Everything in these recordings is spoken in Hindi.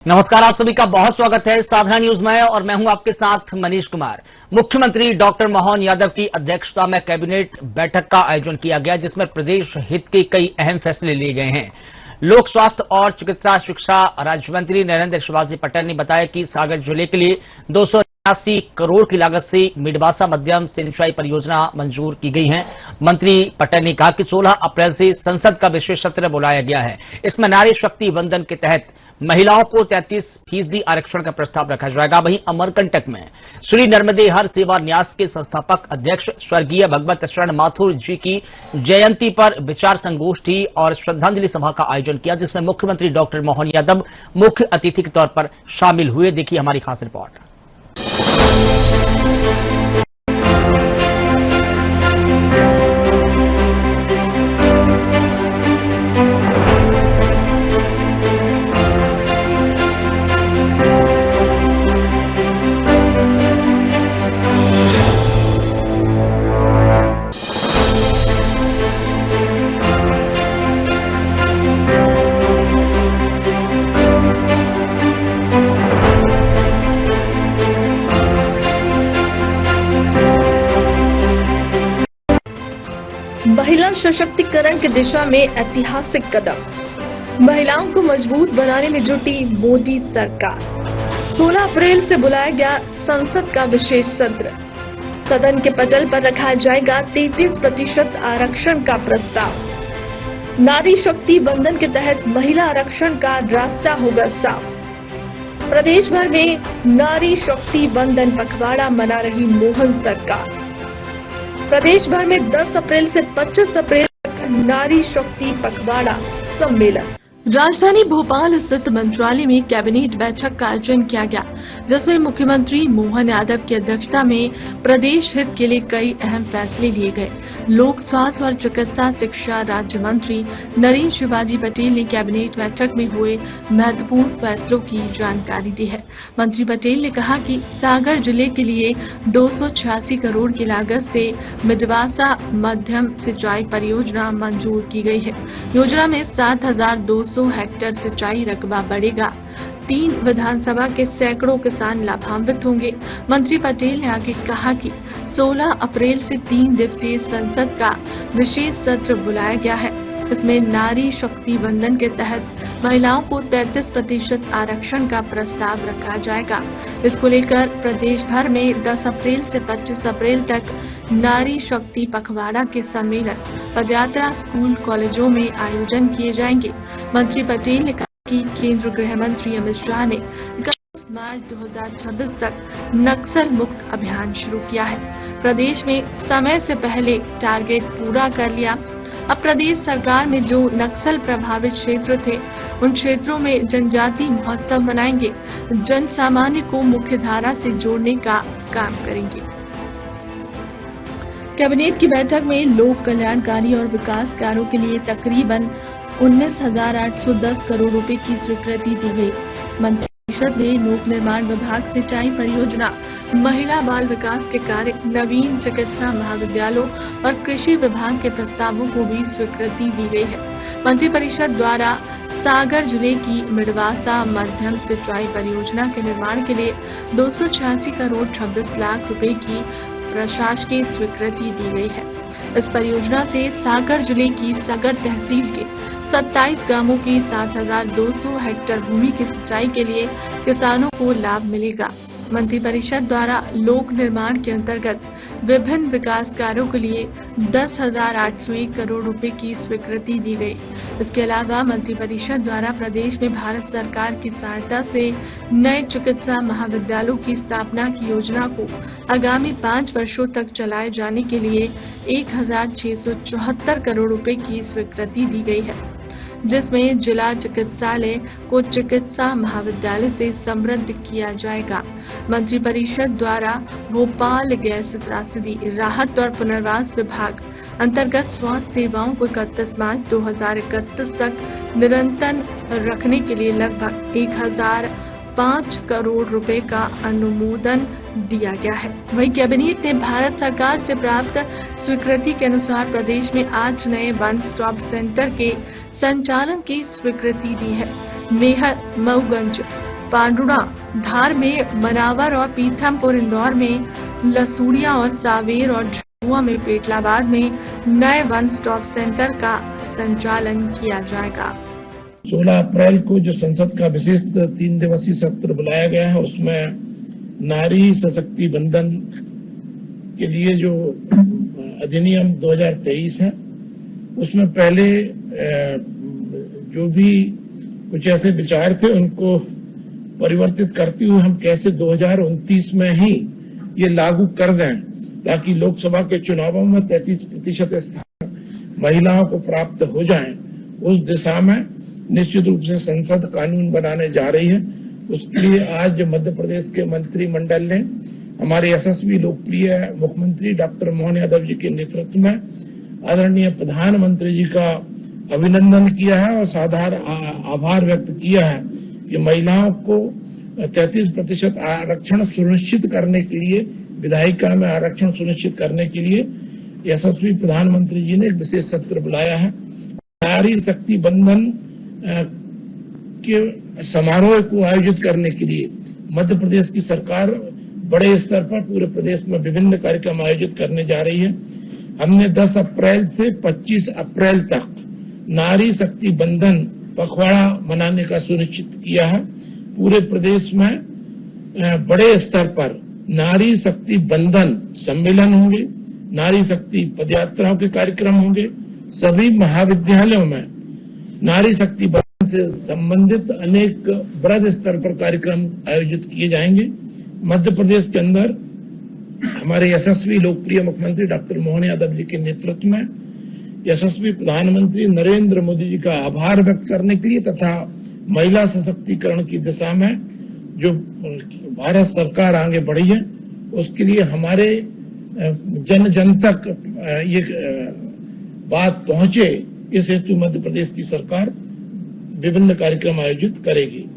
नमस्कार, आप सभी का बहुत स्वागत है साधना न्यूज में और मैं हूं आपके साथ मनीष कुमार। मुख्यमंत्री डॉक्टर मोहन यादव की अध्यक्षता में कैबिनेट बैठक का आयोजन किया गया, जिसमें प्रदेश हित के कई अहम फैसले लिए गए हैं। लोक स्वास्थ्य और चिकित्सा शिक्षा राज्य मंत्री नरेंद्र शिवाजी पटेल ने बताया कि सागर जिले के लिए 280 करोड़ की लागत से मिडवासा मध्यम सिंचाई परियोजना मंजूर की गई है। मंत्री पटेल ने कहा कि 16 अप्रैल से संसद का विशेष सत्र बुलाया गया है। इसमें नारी शक्ति वंदन के तहत महिलाओं को 33% आरक्षण का प्रस्ताव रखा जाएगा। वहीं अमरकंटक में श्री नर्मदे हर सेवा न्यास के संस्थापक अध्यक्ष स्वर्गीय भगवत शरण माथुर जी की जयंती पर विचार संगोष्ठी और श्रद्धांजलि सभा का आयोजन किया, जिसमें मुख्यमंत्री डॉक्टर मोहन यादव मुख्य अतिथि के तौर पर शामिल हुए। देखिए हमारी खास रिपोर्ट। महिला सशक्तिकरण की दिशा में ऐतिहासिक कदम। महिलाओं को मजबूत बनाने में जुटी मोदी सरकार। 16 अप्रैल से बुलाया गया संसद का विशेष सत्र। सदन के पटल पर रखा जाएगा 33% आरक्षण का प्रस्ताव। नारी शक्ति बंधन के तहत महिला आरक्षण का रास्ता होगा साफ। प्रदेश भर में नारी शक्ति बंधन पखवाड़ा मना रही मोहन सरकार। प्रदेश भर में 10 अप्रैल से 25 अप्रैल तक नारी शक्ति पखवाड़ा सम्मेलन। राजधानी भोपाल स्थित मंत्रालय में कैबिनेट बैठक का आयोजन किया गया, जिसमें मुख्यमंत्री मोहन यादव की अध्यक्षता में प्रदेश हित के लिए कई अहम फैसले लिए गए। लोक स्वास्थ्य और चिकित्सा शिक्षा राज्य मंत्री नरेंद्र शिवाजी पटेल ने कैबिनेट बैठक में हुए महत्वपूर्ण फैसलों की जानकारी दी है। मंत्री पटेल ने कहा कि सागर जिले के लिए 286 करोड़ की लागत से मिडवासा मध्यम सिंचाई परियोजना मंजूर की गई है। योजना में 7,200 हेक्टेयर सिंचाई रकबा बढ़ेगा। 3 विधानसभा के सैकड़ों किसान लाभान्वित होंगे। मंत्री पटेल ने आगे कहा कि 16 अप्रैल से 3 दिवसीय संसद का विशेष सत्र बुलाया गया है। इसमें नारी शक्ति वंदन के तहत महिलाओं को 33% आरक्षण का प्रस्ताव रखा जाएगा। इसको लेकर प्रदेश भर में 10 अप्रैल से 25 अप्रैल तक नारी शक्ति पखवाड़ा के सम्मेलन पदयात्रा स्कूल कॉलेजों में आयोजन किए जाएंगे। मंत्री पटेल ने कहा कि केंद्रीय गृह मंत्री अमित शाह ने 31 मार्च 2026 तक नक्सल मुक्त अभियान शुरू किया है। प्रदेश में समय से पहले टारगेट पूरा कर लिया। अब प्रदेश सरकार में जो नक्सल प्रभावित क्षेत्र थे, उन क्षेत्रों में जनजाति महोत्सव मनाएंगे। जन सामान्य को मुख्यधारा से जोड़ने का काम करेंगे। कैबिनेट की बैठक में लोक कल्याणकारी और विकास कार्यों के लिए तकरीबन 19,810 करोड़ रुपए की स्वीकृति दी गई। मंत्रिपरिषद ने लोक निर्माण विभाग सिंचाई परियोजना, महिला बाल विकास के कार्य, नवीन चिकित्सा महाविद्यालयों और कृषि विभाग के प्रस्तावों को भी स्वीकृति दी गई है। मंत्रिपरिषद द्वारा सागर जिले की मिडवासा मध्यम सिंचाई परियोजना के निर्माण के लिए 286 करोड़ 26 लाख रुपए की प्रशासकीय स्वीकृति दी गई है। इस परियोजना से सागर जिले की सगर तहसील के 27 ग्रामों की 7,200 हेक्टेयर भूमि की सिंचाई के लिए किसानों को लाभ मिलेगा। मंत्रिपरिषद द्वारा लोक निर्माण के अंतर्गत विभिन्न विकास कार्यों के लिए 10,801 करोड़ रुपए की स्वीकृति दी गई। इसके अलावा मंत्रिपरिषद द्वारा प्रदेश में भारत सरकार की सहायता से नए चिकित्सा महाविद्यालयों की स्थापना की योजना को आगामी 5 वर्षों तक चलाए जाने के लिए 1,674 करोड़ रुपए की स्वीकृति दी गई है, जिसमें जिला चिकित्सालय को चिकित्सा महाविद्यालय से समृद्ध किया जाएगा। मंत्रिपरिषद द्वारा भोपाल गैस त्रासदी राहत और पुनर्वास विभाग अंतर्गत स्वास्थ्य सेवाओं को 31 मार्च 2031 तक निरंतर रखने के लिए लगभग 1,005 करोड़ रुपए का अनुमोदन दिया गया है। वहीं कैबिनेट ने भारत सरकार से प्राप्त स्वीकृति के अनुसार प्रदेश में 8 नए वन स्टॉप सेंटर के संचालन की स्वीकृति दी है। मेहर, मऊगंज, पांडुड़ा धार में, मनावर और पीथमपुर इंदौर में, लसूड़िया और सावेर और झाबुआ में, पेटलाबाद में नए वन स्टॉप सेंटर का संचालन किया जाएगा। 16 अप्रैल को जो संसद का विशेष 3 दिवसीय सत्र बुलाया गया है, उसमें नारी सशक्ति बंधन के लिए जो अधिनियम 2023 है, उसमें पहले जो भी कुछ ऐसे विचार थे उनको परिवर्तित करते हुए हम कैसे 2029 में ही ये लागू कर दें, ताकि लोकसभा के चुनावों में 33% स्थान महिलाओं को प्राप्त हो जाएं। उस दिशा में निश्चित रूप से संसद कानून बनाने जा रही है। उसके लिए आज मध्य प्रदेश के मंत्रिमंडल ने हमारे यशस्वी लोकप्रिय मुख्यमंत्री डॉक्टर मोहन यादव जी के नेतृत्व में आदरणीय प्रधानमंत्री जी का अभिनंदन किया है और साधार आभार व्यक्त किया है कि महिलाओं को 33% आरक्षण सुनिश्चित करने के लिए, विधायिका में आरक्षण सुनिश्चित करने के लिए यशस्वी प्रधानमंत्री जी ने एक विशेष सत्र बुलाया है। नारी शक्ति बंधन के समारोह को आयोजित करने के लिए मध्य प्रदेश की सरकार बड़े स्तर पर पूरे प्रदेश में विभिन्न कार्यक्रम आयोजित करने जा रही है। हमने 10 अप्रैल से 25 अप्रैल तक नारी शक्ति बंधन पखवाड़ा मनाने का सुनिश्चित किया है। पूरे प्रदेश में बड़े स्तर पर नारी शक्ति बंधन सम्मेलन होंगे, नारी शक्ति पदयात्राओं के कार्यक्रम होंगे। सभी महाविद्यालयों में नारी शक्ति बंधन से संबंधित अनेक बृहद स्तर पर कार्यक्रम आयोजित किए जाएंगे। मध्य प्रदेश के अंदर हमारे यशस्वी लोकप्रिय मुख्यमंत्री डॉक्टर मोहन यादव जी के नेतृत्व में यशस्वी प्रधानमंत्री नरेंद्र मोदी जी का आभार व्यक्त करने के लिए तथा महिला सशक्तिकरण की दिशा में जो भारत सरकार आगे बढ़ी है, उसके लिए हमारे जन जन तक ये बात पहुंचे, इस हेतु मध्य प्रदेश की सरकार विभिन्न कार्यक्रम आयोजित करेगी।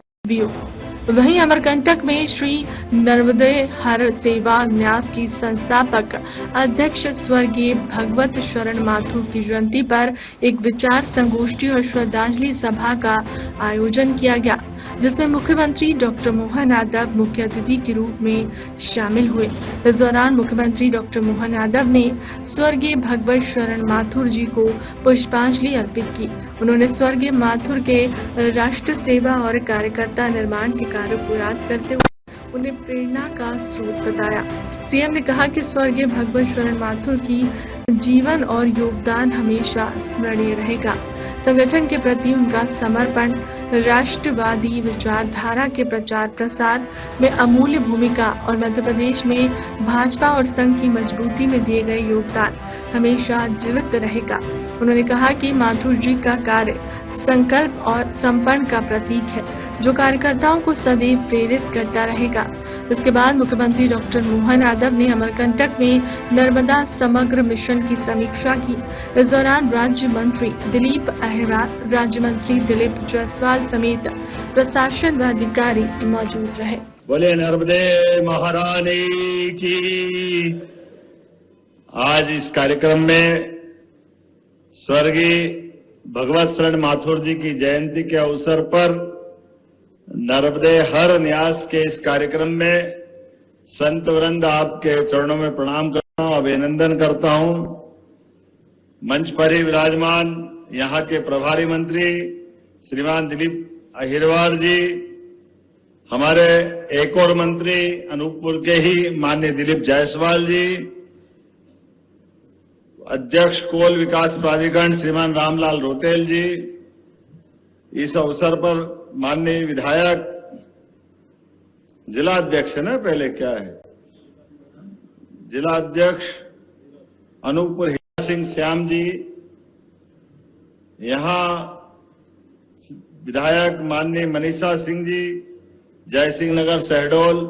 वहीं अमरकंटक में श्री नर्मदे हर सेवा न्यास की संस्थापक अध्यक्ष स्वर्गीय भगवत शरण माथुर की जयंती पर एक विचार संगोष्ठी और श्रद्धांजलि सभा का आयोजन किया गया, जिसमें मुख्यमंत्री डॉक्टर मोहन यादव मुख्य अतिथि के रूप में शामिल हुए। इस दौरान मुख्यमंत्री डॉक्टर मोहन यादव ने स्वर्गीय भगवत शरण माथुर जी को पुष्पांजलि अर्पित की। उन्होंने स्वर्गीय माथुर के राष्ट्र सेवा और कार्यकर्ता निर्माण के कार्यों को याद करते हुए उन्हें प्रेरणा का स्रोत बताया। सीएम ने कहा कि स्वर्गीय भगवत शरण माथुर की जीवन और योगदान हमेशा स्मरणीय रहेगा। संगठन के प्रति उनका समर्पण, राष्ट्रवादी विचारधारा के प्रचार प्रसार में अमूल्य भूमिका और मध्य प्रदेश में भाजपा और संघ की मजबूती में दिए गए योगदान हमेशा जीवित रहेगा। उन्होंने कहा कि माथुर जी का कार्य संकल्प और समर्पण का प्रतीक है, जो कार्यकर्ताओं को सदैव प्रेरित करता रहेगा। इसके बाद मुख्यमंत्री डॉक्टर मोहन यादव ने अमरकंटक में नर्मदा समग्र मिशन की समीक्षा की। इस दौरान राज्य मंत्री दिलीप अहिरा, राज्य मंत्री दिलीप जायसवाल समेत प्रशासन व अधिकारी मौजूद रहे। बोले नर्मदे महारानी की। आज इस कार्यक्रम में स्वर्गीय भगवत शरण माथुर जी की जयंती के अवसर पर नर्मदे हर न्यास के इस कार्यक्रम में संत वृंद आपके चरणों में प्रणाम करता हूं, अभिनंदन करता हूं। मंच पर ही विराजमान यहां के प्रभारी मंत्री श्रीमान दिलीप अहिरवार जी, हमारे एक और मंत्री अनूपपुर के ही माननीय दिलीप जायसवाल जी, अध्यक्ष कोल विकास प्राधिकरण श्रीमान रामलाल रोतेल जी, इस अवसर पर माननीय विधायक, जिला अध्यक्ष है ना, पहले क्या है, जिला अध्यक्ष अनूपपुर हीरा सिंह श्याम जी, यहां विधायक माननीय मनीषा सिंह जी, जय सिंह नगर शहडोल,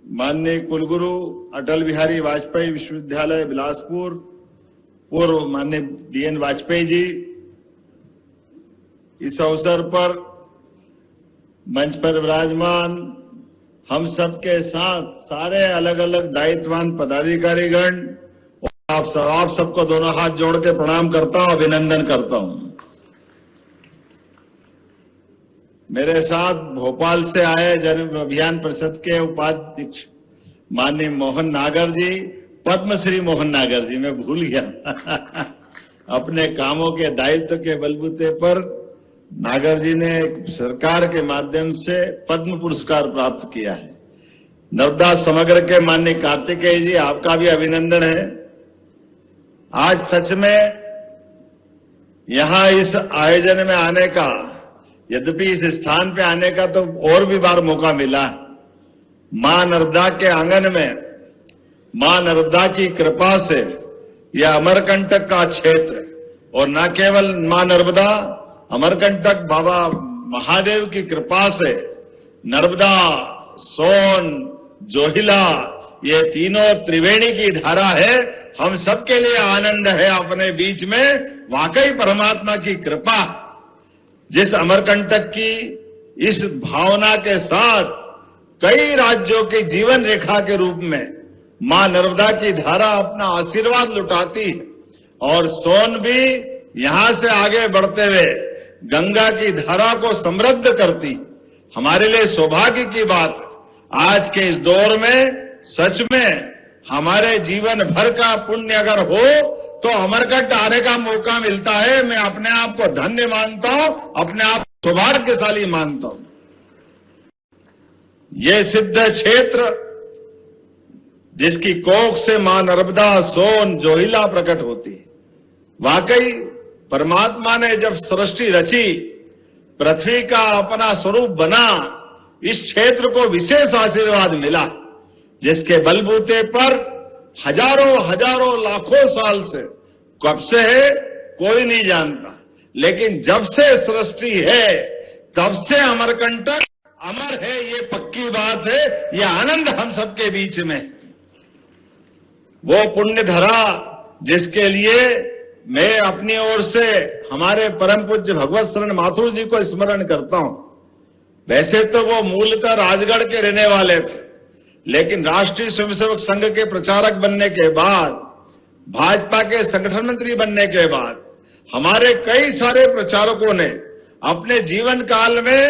माननीय कुलगुरु अटल बिहारी वाजपेयी विश्वविद्यालय बिलासपुर, पूर्व माननीय डीएन वाजपेयी जी। इस अवसर पर मंच पर विराजमान हम सबके साथ सारे अलग अलग दायित्ववान पदाधिकारीगण, आप सबको दोनों हाथ जोड़ के प्रणाम करता हूं, अभिनंदन करता हूं। मेरे साथ भोपाल से आए जन अभियान परिषद के उपाध्यक्ष माननीय मोहन नागर जी, पद्मश्री मोहन नागर जी, मैं भूल गया अपने कामों के दायित्व के बलबूते पर नागर जी ने सरकार के माध्यम से पद्म पुरस्कार प्राप्त किया है। नर्मदा समग्र के माननीय कार्तिकेय जी, आपका भी अभिनंदन है। आज सच में यहां इस आयोजन में आने का, यद्यपि इस स्थान पे आने का तो और भी बार मौका मिला। मां नर्मदा के आंगन में मां नर्मदा की कृपा से यह अमरकंटक का क्षेत्र, और न केवल मां नर्मदा, अमरकंटक बाबा महादेव की कृपा से नर्मदा, सोन, जोहिला, ये तीनों त्रिवेणी की धारा है। हम सबके लिए आनंद है अपने बीच में। वाकई परमात्मा की कृपा, जिस अमरकंटक की इस भावना के साथ कई राज्यों की जीवन रेखा के रूप में मां नर्मदा की धारा अपना आशीर्वाद लुटाती है, और सोन भी यहां से आगे बढ़ते हुए गंगा की धारा को समृद्ध करती है। हमारे लिए सौभाग्य की बात है, आज के इस दौर में सच में हमारे जीवन भर का पुण्य अगर हो तो अमरकंटक आने का मौका मिलता है। मैं अपने आप को धन्य मानता हूं, अपने आप को सौभाग्यशाली मानता हूं। ये सिद्ध क्षेत्र जिसकी कोख से मां नर्मदा, सोन, जोहिला प्रकट होती है। वाकई परमात्मा ने जब सृष्टि रची, पृथ्वी का अपना स्वरूप बना, इस क्षेत्र को विशेष आशीर्वाद मिला, जिसके बलबूते पर हजारों हजारों लाखों साल से, कब से है कोई नहीं जानता, लेकिन जब से सृष्टि है तब से अमरकंटक अमर है, ये पक्की बात है। ये आनंद हम सबके बीच में। वो पुण्य धरा जिसके लिए मैं अपनी ओर से हमारे परम पूज्य भगवत शरण माथुर जी को स्मरण करता हूं। वैसे तो वो मूलतः राजगढ़ के रहने वाले थे, लेकिन राष्ट्रीय स्वयंसेवक संघ के प्रचारक बनने के बाद, भाजपा के संगठन मंत्री बनने के बाद, हमारे कई सारे प्रचारकों ने अपने जीवन काल में,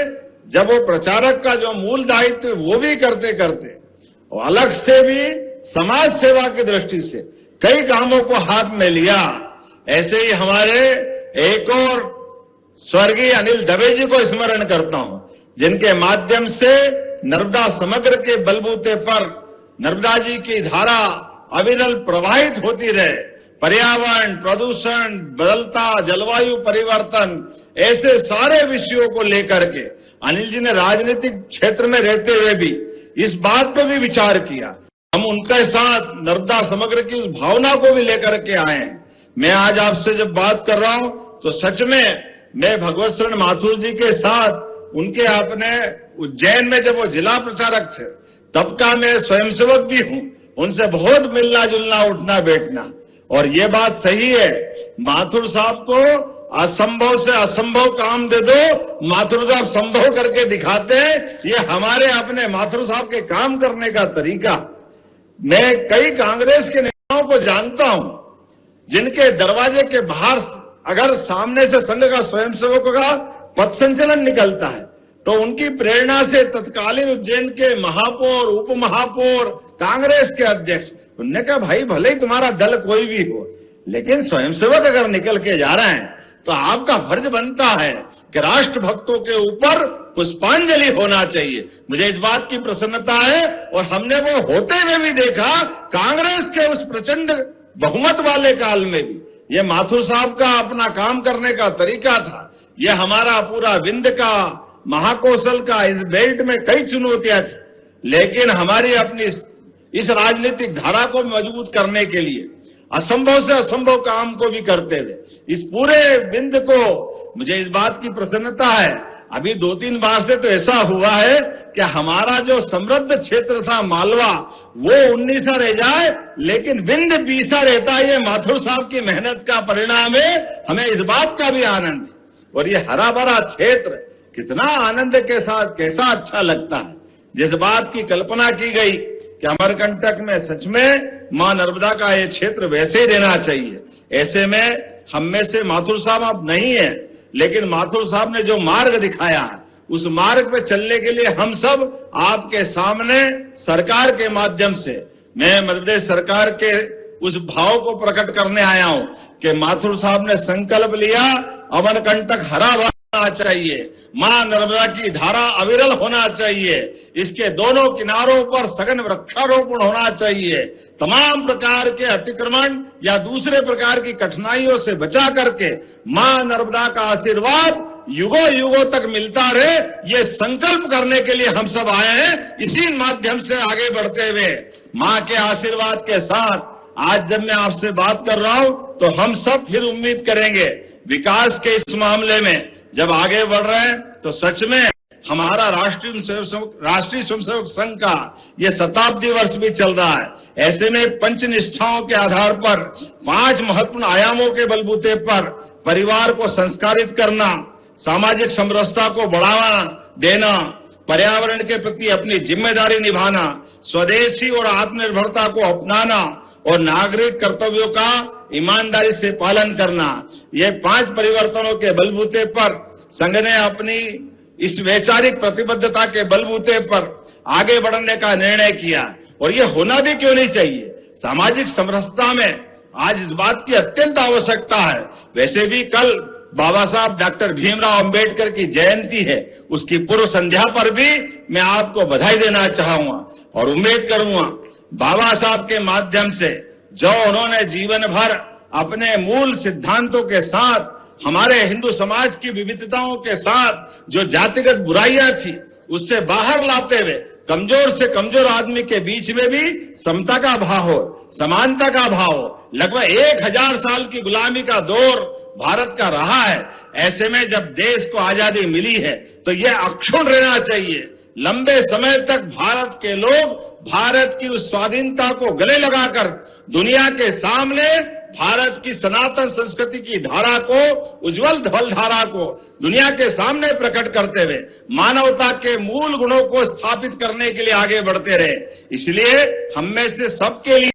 जब वो प्रचारक का जो मूल दायित्व वो भी करते करते, और अलग से भी समाज सेवा की दृष्टि से कई कामों को हाथ में लिया। ऐसे ही हमारे एक और स्वर्गीय अनिल दवे जी को स्मरण करता हूं, जिनके माध्यम से नर्मदा समग्र के बलबूते पर नर्मदा जी की धारा अविरल प्रवाहित होती रहे। पर्यावरण, प्रदूषण, बदलता जलवायु परिवर्तन, ऐसे सारे विषयों को लेकर के अनिल जी ने राजनीतिक क्षेत्र में रहते हुए भी इस बात पर भी विचार किया। हम उनके साथ नर्मदा समग्र की उस भावना को भी लेकर के आए हैं। मैं आज आपसे जब बात कर रहा हूं तो सच में मैं भगवत शरण माथुर जी के साथ उनके अपने उज्जैन में जब वो जिला प्रचारक थे तब का मैं स्वयंसेवक भी हूं, उनसे बहुत मिलना जुलना, उठना बैठना। और ये बात सही है, माथुर साहब को असंभव से असंभव काम दे दो, माथुर साहब संभव करके दिखाते हैं। ये हमारे अपने माथुर साहब के काम करने का तरीका। मैं कई कांग्रेस के नेताओं को जानता हूं जिनके दरवाजे के बाहर अगर सामने से संघ का स्वयंसेवकों का पथ संचलन निकलता है तो उनकी प्रेरणा से तत्कालीन उज्जैन के महापौर, उप महापौर, कांग्रेस के अध्यक्ष, उन्होंने कहा भाई भले ही तुम्हारा दल कोई भी हो, लेकिन स्वयंसेवक अगर निकल के जा रहे हैं तो आपका फर्ज बनता है कि राष्ट्र भक्तों के ऊपर पुष्पांजलि होना चाहिए। मुझे इस बात की प्रसन्नता है, और हमने वो होते हुए भी देखा कांग्रेस के उस प्रचंड बहुमत वाले काल में भी। ये माथुर साहब का अपना काम करने का तरीका था। ये हमारा पूरा विंध्य का, महाकौशल का, इस बेल्ट में कई चुनौतियां थी, लेकिन हमारी अपनी इस राजनीतिक धारा को मजबूत करने के लिए असंभव से असंभव काम को भी करते हुए इस पूरे विंध्य को, मुझे इस बात की प्रसन्नता है, अभी 2-3 बार से तो ऐसा हुआ है कि हमारा जो समृद्ध क्षेत्र था मालवा, वो 19 रह जाए, लेकिन विंध्य 20 रहता है। ये माथुर साहब की मेहनत का परिणाम है। हमें इस बात का भी आनंद है। और ये हरा भरा क्षेत्र कितना आनंद के साथ, कैसा अच्छा लगता है। जिस बात की कल्पना की गई कि अमरकंटक में सच में मां नर्मदा का ये क्षेत्र वैसे ही रहना चाहिए। ऐसे में हम में से माथुर साहब अब नहीं है, लेकिन माथुर साहब ने जो मार्ग दिखाया है उस मार्ग पे चलने के लिए हम सब आपके सामने सरकार के माध्यम से, मैं मध्य प्रदेश सरकार के उस भाव को प्रकट करने आया हूं कि माथुर साहब ने संकल्प लिया, अमरकंटक हरा भरा होना चाहिए, मां नर्मदा की धारा अविरल होना चाहिए, इसके दोनों किनारों पर सघन वृक्षारोपण होना चाहिए, तमाम प्रकार के अतिक्रमण या दूसरे प्रकार की कठिनाइयों से बचा करके मां नर्मदा का आशीर्वाद युगों युगों तक मिलता रहे, ये संकल्प करने के लिए हम सब आए हैं। इसी माध्यम से आगे बढ़ते हुए मां के आशीर्वाद के साथ आज जब मैं आपसे बात कर रहा हूं तो हम सब फिर उम्मीद करेंगे विकास के इस मामले में जब आगे बढ़ रहे हैं तो सच में हमारा राष्ट्रीय स्वयंसेवक संघ का ये शताब्दी वर्ष भी चल रहा है। ऐसे में पंच निष्ठाओं के आधार पर 5 महत्वपूर्ण आयामों के बलबूते पर परिवार को संस्कारित करना, सामाजिक समरसता को बढ़ावा देना, पर्यावरण के प्रति अपनी जिम्मेदारी निभाना, स्वदेशी और आत्मनिर्भरता को अपनाना और नागरिक कर्तव्यों का ईमानदारी से पालन करना, ये 5 परिवर्तनों के बलबूते पर संघ ने अपनी इस वैचारिक प्रतिबद्धता के बलबूते पर आगे बढ़ने का निर्णय किया। और ये होना भी क्यों नहीं चाहिए, सामाजिक समरसता में आज इस बात की अत्यंत आवश्यकता है। वैसे भी कल बाबा साहब डॉक्टर भीमराव अंबेडकर की जयंती है, उसकी पूर्व संध्या पर भी मैं आपको बधाई देना चाहूंगा और उम्मीद करूंगा बाबा साहब के माध्यम से जो उन्होंने जीवन भर अपने मूल सिद्धांतों के साथ हमारे हिंदू समाज की विविधताओं के साथ जो जातिगत बुराइयां थी उससे बाहर लाते हुए कमजोर से कमजोर आदमी के बीच में भी समता का भाव हो, समानता का भाव हो। लगभग 1000 साल की गुलामी का दौर भारत का रहा है। ऐसे में जब देश को आजादी मिली है तो यह अक्षुण्ण रहना चाहिए। लंबे समय तक भारत के लोग भारत की उस स्वाधीनता को गले लगाकर दुनिया के सामने भारत की सनातन संस्कृति की धारा को, उज्जवल धवल धारा को दुनिया के सामने प्रकट करते हुए मानवता के मूल गुणों को स्थापित करने के लिए आगे बढ़ते रहे। इसलिए हम में से सबके लिए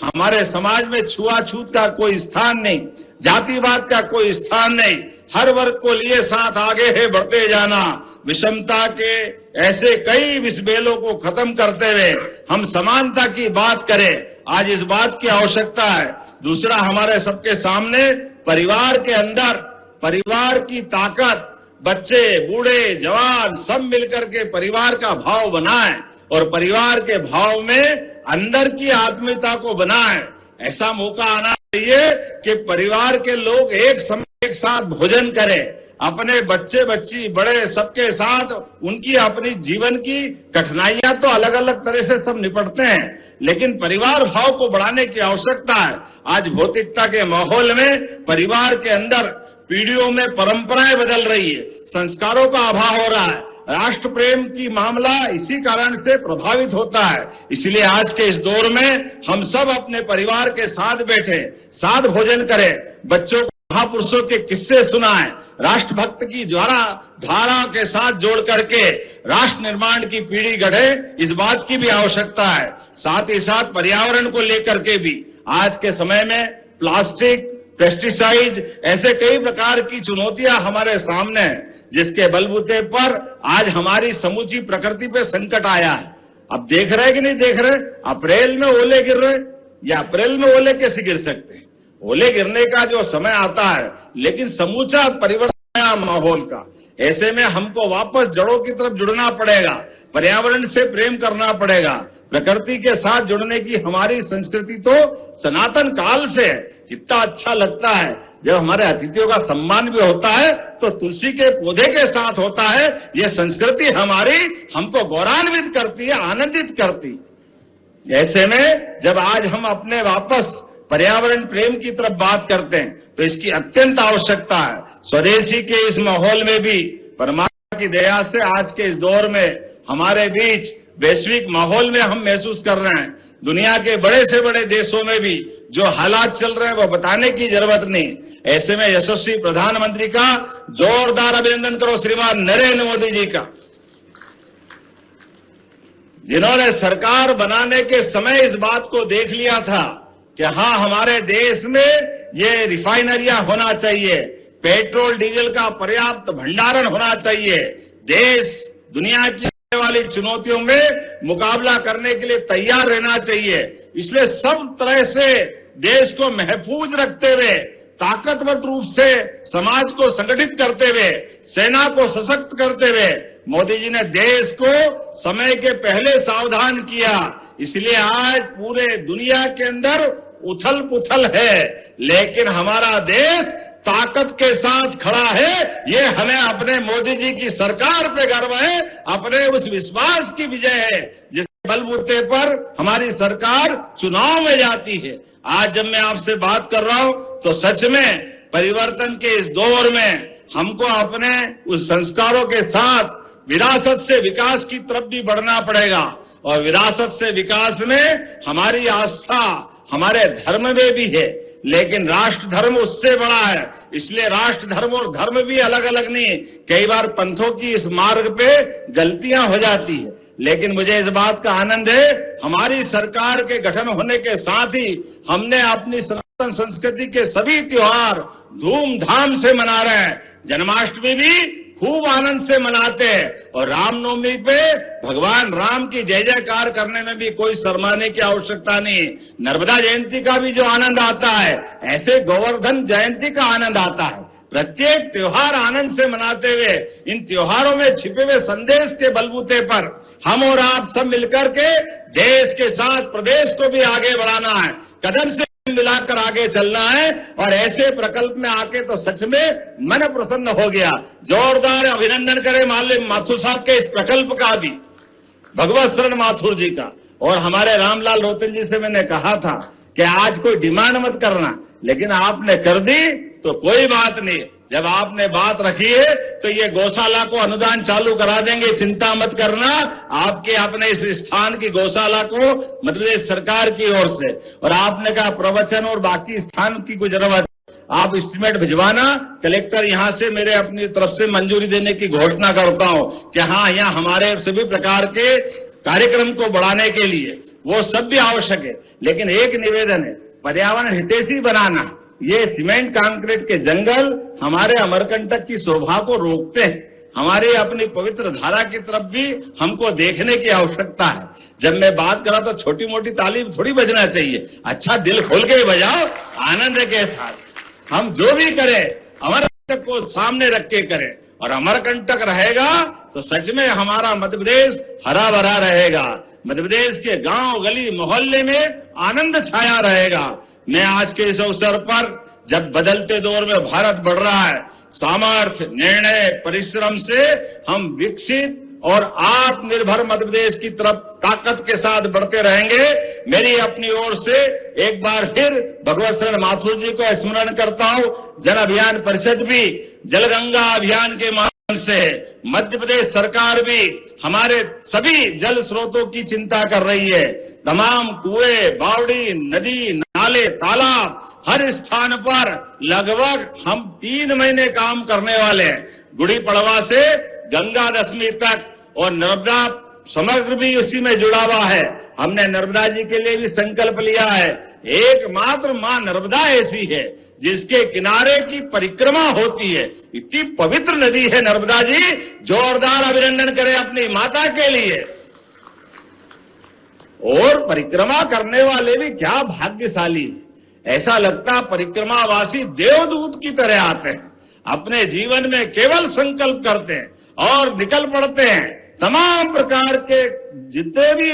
हमारे समाज में छुआछूत का कोई स्थान नहीं, जातिवाद का कोई स्थान नहीं, हर वर्ग को लिए साथ आगे है बढ़ते जाना, विषमता के ऐसे कई विषबेलों को खत्म करते हुए हम समानता की बात करें। आज इस बात की आवश्यकता है। दूसरा, हमारे सबके सामने परिवार के अंदर परिवार की ताकत, बच्चे बूढ़े जवान सब मिलकर के परिवार का भाव बनाएं और परिवार के भाव में अंदर की आत्मीयता को बनाएं। ऐसा मौका आना चाहिए कि परिवार के लोग एक साथ भोजन करें, अपने बच्चे बच्ची बड़े सबके साथ उनकी अपनी जीवन की कठिनाइयां तो अलग अलग तरह से सब निपटते हैं, लेकिन परिवार भाव को बढ़ाने की आवश्यकता है। आज भौतिकता के माहौल में परिवार के अंदर पीढ़ियों में परंपराएं बदल रही है, संस्कारों का अभाव हो रहा है, राष्ट्र प्रेम की मामला इसी कारण से प्रभावित होता है। इसलिए आज के इस दौर में हम सब अपने परिवार के साथ बैठे, साथ भोजन करें, बच्चों को महापुरुषों के किस्से सुनाएं, राष्ट्रभक्त की धारा के साथ जोड़ करके राष्ट्र निर्माण की पीढ़ी गढ़े, इस बात की भी आवश्यकता है। साथ ही साथ पर्यावरण को लेकर के भी आज के समय में प्लास्टिक, पेस्टिसाइड, ऐसे कई प्रकार की चुनौतियां हमारे सामने हैं, जिसके बलबूते पर आज हमारी समूची प्रकृति पे संकट आया है। अब देख रहे कि नहीं देख रहे, अप्रैल में ओले गिर रहे, या अप्रैल में ओले कैसे गिर सकते हैं? ओले गिरने का जो समय आता है, लेकिन समूचा परिवर्तन माहौल का। ऐसे में हमको वापस जड़ों की तरफ जुड़ना पड़ेगा, पर्यावरण से प्रेम करना पड़ेगा, प्रकृति के साथ जुड़ने की हमारी संस्कृति तो सनातन काल से है। कितना अच्छा लगता है जब हमारे अतिथियों का सम्मान भी होता है तो तुलसी के पौधे के साथ होता है। ये संस्कृति हमारी हमको गौरवान्वित करती है, आनंदित करती। ऐसे में जब आज हम अपने वापस पर्यावरण प्रेम की तरफ बात करते हैं तो इसकी अत्यंत आवश्यकता है। स्वदेशी के इस माहौल में भी परमात्मा की दया से आज के इस दौर में हमारे बीच वैश्विक माहौल में हम महसूस कर रहे हैं, दुनिया के बड़े से बड़े देशों में भी जो हालात चल रहे हैं वो बताने की जरूरत नहीं। ऐसे में यशस्वी प्रधानमंत्री का जोरदार अभिनंदन करो श्रीमान नरेंद्र मोदी जी का, जिन्होंने सरकार बनाने के समय इस बात को देख लिया था कि हाँ, हमारे देश में ये रिफाइनरियां होना चाहिए, पेट्रोल डीजल का पर्याप्त भंडारण होना चाहिए, देश दुनिया की आने वाली चुनौतियों में मुकाबला करने के लिए तैयार रहना चाहिए। इसलिए सब तरह से देश को महफूज रखते हुए, ताकतवर रूप से समाज को संगठित करते हुए, सेना को सशक्त करते हुए मोदी जी ने देश को समय के पहले सावधान किया। इसलिए आज पूरे दुनिया के अंदर उथल पुथल है, लेकिन हमारा देश ताकत के साथ खड़ा है। ये हमें अपने मोदी जी की सरकार पे गर्व है, अपने उस विश्वास की विजय है जिसके बलबूते पर हमारी सरकार चुनाव में जाती है। आज जब मैं आपसे बात कर रहा हूं तो सच में परिवर्तन के इस दौर में हमको अपने उस संस्कारों के साथ विरासत से विकास की तरफ भी बढ़ना पड़ेगा। और विरासत से विकास में हमारी आस्था हमारे धर्म में भी है, लेकिन राष्ट्र धर्म उससे बड़ा है। इसलिए राष्ट्र धर्म और धर्म भी अलग अलग नहीं। कई बार पंथों की इस मार्ग पे गलतियां हो जाती है, लेकिन मुझे इस बात का आनंद है हमारी सरकार के गठन होने के साथ ही हमने अपनी सनातन संस्कृति के सभी त्योहार धूमधाम से मना रहे हैं। जन्माष्टमी भी खूब आनंद से मनाते हैं और रामनवमी पे भगवान राम की जय जयकार करने में भी कोई शर्माने की आवश्यकता नहीं। नर्मदा जयंती का भी जो आनंद आता है, ऐसे गोवर्धन जयंती का आनंद आता है। प्रत्येक त्योहार आनंद से मनाते हुए इन त्योहारों में छिपे हुए संदेश के बलबूते पर हम और आप सब मिलकर के देश के साथ प्रदेश को भी आगे बढ़ाना है, कदम से मिलाकर आगे चलना है। और ऐसे प्रकल्प में आके तो सच में मन प्रसन्न हो गया। जोरदार अभिनंदन करें माननीय माथुर साहब के इस प्रकल्प का भी, भगवत शरण माथुर जी का। और हमारे रामलाल रोतन जी से मैंने कहा था कि आज कोई डिमांड मत करना, लेकिन आपने कर दी तो कोई बात नहीं। जब आपने बात रखी है तो ये गौशाला को अनुदान चालू करा देंगे, चिंता मत करना। आपके अपने इस स्थान की गौशाला को मध्य प्रदेश सरकार की ओर से, और आपने कहा प्रवचन और बाकी स्थान की कोई जरूरत, आप एस्टीमेट भिजवाना, कलेक्टर यहां से मेरे अपनी तरफ से मंजूरी देने की घोषणा करता हूं कि हाँ, यहाँ हमारे सभी प्रकार के कार्यक्रम को बढ़ाने के लिए वो सब भी आवश्यक है। लेकिन एक निवेदन है, पर्यावरण हितैषी बनाना। ये सीमेंट कंक्रीट के जंगल हमारे अमरकंटक की शोभा को रोकते हैं। हमारी अपनी पवित्र धारा की तरफ भी हमको देखने की आवश्यकता है। जब मैं बात करा तो छोटी मोटी ताली थोड़ी बजना चाहिए, अच्छा दिल खोल के बजाओ, आनंद के साथ। हम जो भी करें अमरकंटक को सामने रख के करें, और अमरकंटक रहेगा तो सच में हमारा मध्य प्रदेश हरा भरा रहेगा। मध्य प्रदेश के गांव गली मोहल्ले में आनंद छाया रहेगा। मैं आज के इस अवसर पर, जब बदलते दौर में भारत बढ़ रहा है, सामर्थ्य, निर्णय, परिश्रम से हम विकसित और आत्मनिर्भर मध्य प्रदेश की तरफ ताकत के साथ बढ़ते रहेंगे। मेरी अपनी ओर से एक बार फिर भगवत शरण माथुर जी को स्मरण करता हूं। जन अभियान परिषद भी जलगंगा अभियान के माध्यम से, मध्य प्रदेश सरकार भी हमारे सभी जल स्रोतों की चिंता कर रही है। तमाम कुएं, बावड़ी, नदी, नाले, तालाब, हर स्थान पर लगभग हम 3 महीने काम करने वाले हैं। गुड़ी पड़वा से गंगा दशमी तक, और नर्मदा समग्र भी उसी में जुड़ा हुआ है। हमने नर्मदा जी के लिए भी संकल्प लिया है। एकमात्र मां नर्मदा ऐसी है जिसके किनारे की परिक्रमा होती है। इतनी पवित्र नदी है नर्मदा जी। जोरदार अभिनंदन करें अपनी माता के लिए। और परिक्रमा करने वाले भी क्या भाग्यशाली, ऐसा लगता परिक्रमावासी देवदूत की तरह आते हैं, अपने जीवन में केवल संकल्प करते हैं और निकल पड़ते हैं। तमाम प्रकार के जितने भी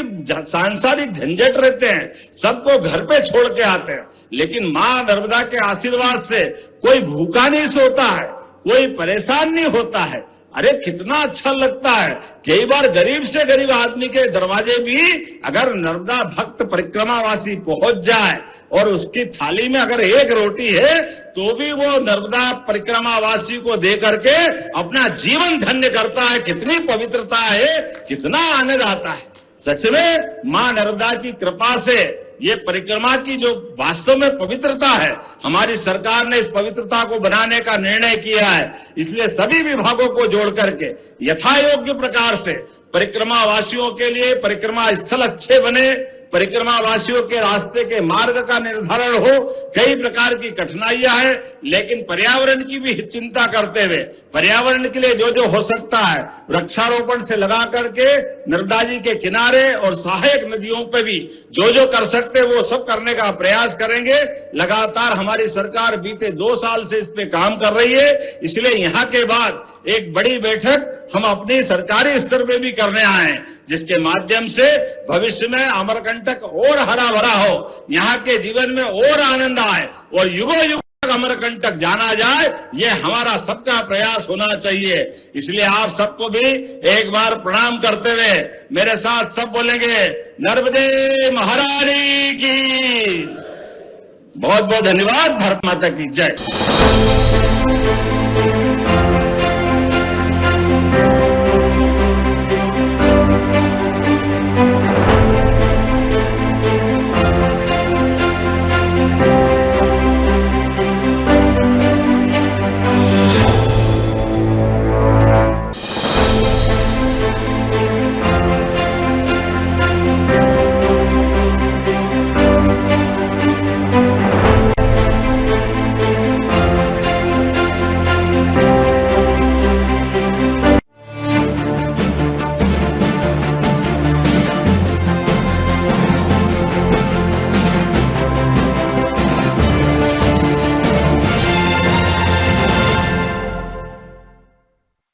सांसारिक झंझट रहते हैं सबको घर पे छोड़ के आते हैं, लेकिन मां नर्मदा के आशीर्वाद से कोई भूखा नहीं सोता है, कोई परेशान नहीं होता है। अरे कितना अच्छा लगता है। कई बार गरीब से गरीब आदमी के दरवाजे भी अगर नर्मदा भक्त परिक्रमावासी पहुंच जाए और उसकी थाली में अगर एक रोटी है तो भी वो नर्मदा परिक्रमावासी को दे करके अपना जीवन धन्य करता है। कितनी पवित्रता है, कितना आनंद आता है। सच में मां नर्मदा की कृपा से ये परिक्रमा की जो वास्तव में पवित्रता है, हमारी सरकार ने इस पवित्रता को बनाने का निर्णय किया है। इसलिए सभी विभागों को जोड़ करके यथायोग्य प्रकार से परिक्रमा वासियों के लिए परिक्रमा स्थल अच्छे बने, परिक्रमा वासियों के रास्ते के मार्ग का निर्धारण हो, कई प्रकार की कठिनाइयां हैं, लेकिन पर्यावरण की भी चिंता करते हुए पर्यावरण के लिए जो जो हो सकता है वृक्षारोपण से लगा करके नर्मदा जी के किनारे और सहायक नदियों पे भी जो जो कर सकते वो सब करने का प्रयास करेंगे। लगातार हमारी सरकार बीते 2 साल से इस पे काम कर रही है, इसलिए यहां के बाद एक बड़ी बैठक हम अपनी सरकारी स्तर पे भी करने आए हैं, जिसके माध्यम से भविष्य में अमरकंटक और हरा भरा हो, यहाँ के जीवन में और आनंद आए और युगों युग तक अमरकंटक जाना जाए, ये हमारा सबका प्रयास होना चाहिए। इसलिए आप सबको भी एक बार प्रणाम करते हुए मेरे साथ सब बोलेंगे नर्मदे महारानी की। बहुत बहुत धन्यवाद। भारत माता की जय।